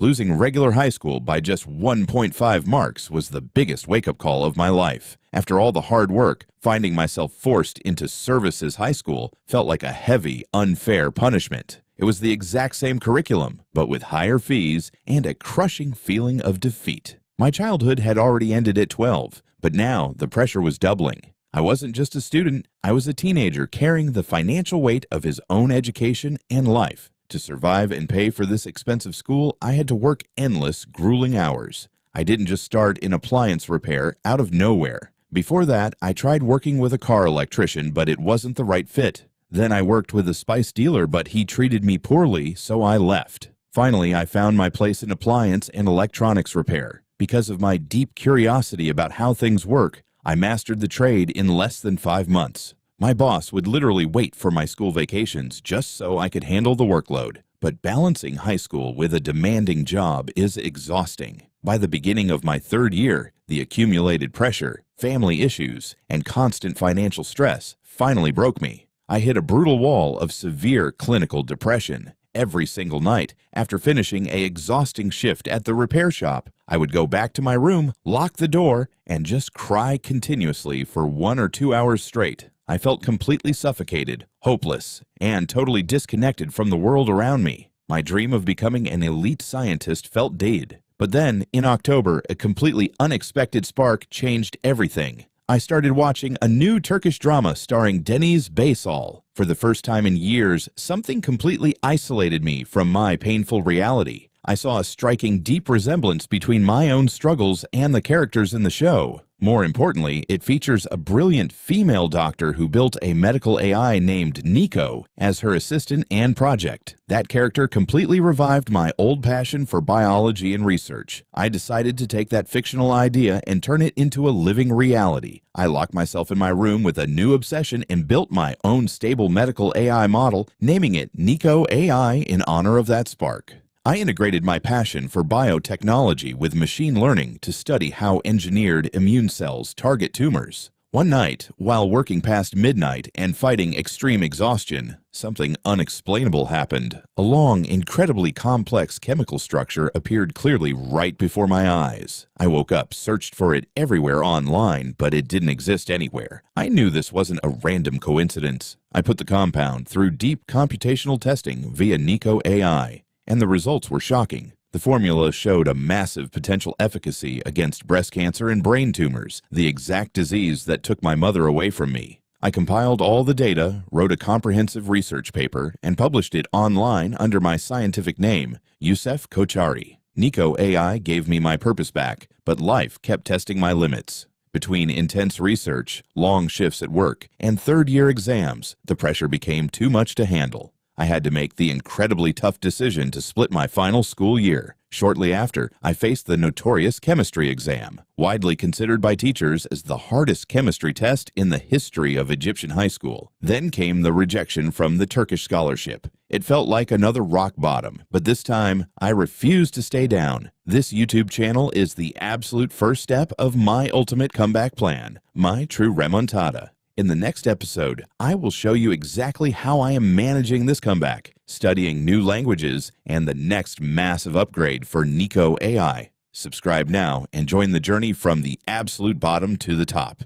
Losing regular high school by just 1.5 marks was the biggest wake-up call of my life. After all the hard work, finding myself forced into services high school felt like a heavy, unfair punishment. It was the exact same curriculum, but with higher fees and a crushing feeling of defeat. My childhood had already ended at 12, but now the pressure was doubling. I wasn't just a student, I was a teenager carrying the financial weight of his own education and life. To survive and pay for this expensive school, I had to work endless, grueling hours. I didn't just start in appliance repair out of nowhere. Before that, I tried working with a car electrician, but it wasn't the right fit. Then I worked with a spice dealer, but he treated me poorly, so I left. Finally, I found my place in appliance and electronics repair. Because of my deep curiosity about how things work, I mastered the trade in less than 5 months. My boss would literally wait for my school vacations just so I could handle the workload. But balancing high school with a demanding job is exhausting. By the beginning of my 3rd year, the accumulated pressure, family issues, and constant financial stress finally broke me. I hit a brutal wall of severe clinical depression. Every single night, after finishing an exhausting shift at the repair shop, I would go back to my room, lock the door, and just cry continuously for 1 or 2 hours straight. I felt completely suffocated, hopeless, and totally disconnected from the world around me. My dream of becoming an elite scientist felt dead. But then, in October, a completely unexpected spark changed everything. I started watching a new Turkish drama starring Deniz Baysal. For the first time in years, something completely isolated me from my painful reality. I saw a striking, deep resemblance between my own struggles and the characters in the show. More importantly, it features a brilliant female doctor who built a medical AI named Nico as her assistant and project. That character completely revived my old passion for biology and research. I decided to take that fictional idea and turn it into a living reality. I locked myself in my room with a new obsession and built my own stable medical AI model, naming it Nico AI in honor of that spark. I integrated my passion for biotechnology with machine learning to study how engineered immune cells target tumors. One night, while working past midnight and fighting extreme exhaustion, something unexplainable happened. A long, incredibly complex chemical structure appeared clearly right before my eyes. I woke up, searched for it everywhere online, but it didn't exist anywhere. I knew this wasn't a random coincidence. I put the compound through deep computational testing via Nico AI. And the results were shocking. The formula showed a massive potential efficacy against breast cancer and brain tumors, the exact disease that took my mother away from me. I compiled all the data, wrote a comprehensive research paper, and published it online under my scientific name, Youssef Koçari. Nico AI gave me my purpose back, but life kept testing my limits. Between intense research, long shifts at work, and 3rd-year exams, the pressure became too much to handle. I had to make the incredibly tough decision to split my final school year. Shortly after, I faced the notorious chemistry exam, widely considered by teachers as the hardest chemistry test in the history of Egyptian high school. Then came the rejection from the Turkish scholarship. It felt like another rock bottom, but this time, I refused to stay down. This YouTube channel is the absolute first step of my ultimate comeback plan, my true remontada. In the next episode, I will show you exactly how I am managing this comeback, studying new languages, and the next massive upgrade for Nico AI. Subscribe now and join the journey from the absolute bottom to the top.